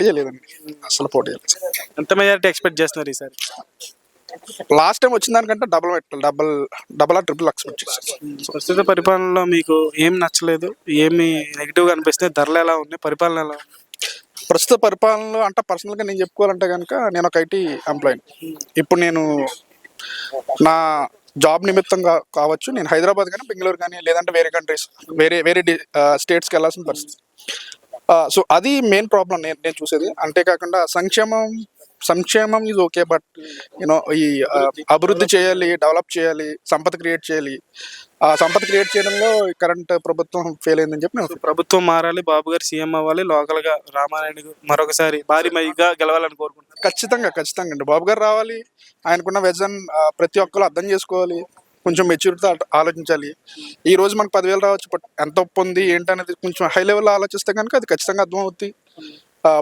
చేయలేదండి, అసలు పోటీ చేయలేదు. ఎంత మెజారిటీ ఎక్స్పెక్ట్ చేస్తున్నారు ఈసారి? లాస్ట్ టైం వచ్చిన దానికంటే డబల్ ట్రిపుల్ ఎక్స్పెక్ట్ చేశాను. ప్రస్తుత పరిపాలనలో మీకు ఏం నచ్చలేదు, ఏమి నెగిటివ్గా అనిపిస్తుంది? ధరలు ఎలా ఉన్నాయి, పరిపాలన ఎలా ఉంది? ప్రస్తుత పరిపాలనలో అంటే పర్సనల్గా నేను చెప్పుకోవాలంటే కనుక నేను ఒక ఐటీ ఎంప్లాయీ. ఇప్పుడు నేను నా జాబ్ నిమిత్తంగా కావచ్చు, నేను హైదరాబాద్ కానీ బెంగళూరు కానీ లేదంటే వేరే కంట్రీస్ వేరే వేరే స్టేట్స్కి వెళ్ళాల్సిన పరిస్థితి. సో అది మెయిన్ ప్రాబ్లం నేను చూసేది. అంతేకాకుండా సంక్షేమం ఈజ్ ఓకే, బట్ యూనో ఈ అభివృద్ధి చేయాలి, డెవలప్ చేయాలి, సంపద క్రియేట్ చేయాలి. ఆ సంపద క్రియేట్ చేయడంలో కరెంట్ ప్రభుత్వం ఫెయిల్ అయిందని చెప్పి నేను ప్రభుత్వం మారాలి, బాబు గారు సీఎం అవ్వాలి, లోకల్గా రామానాయుడు మరొకసారి భారీ మైగా గెలవాలని కోరుకుంటున్నాను. ఖచ్చితంగా అండి, బాబు గారు రావాలి. ఆయనకున్న విజన్ ప్రతి ఒక్కరు అర్థం చేసుకోవాలి, కొంచెం మెచ్యూరిటీతో ఆలోచించాలి. ఈ రోజు మనకు 10,000 రావచ్చు, బట్ ఎంత ఒప్పు ఉంది ఏంటనేది కొంచెం హై లెవెల్లో ఆలోచిస్తే కనుక అది ఖచ్చితంగా అర్థమవుతుంది.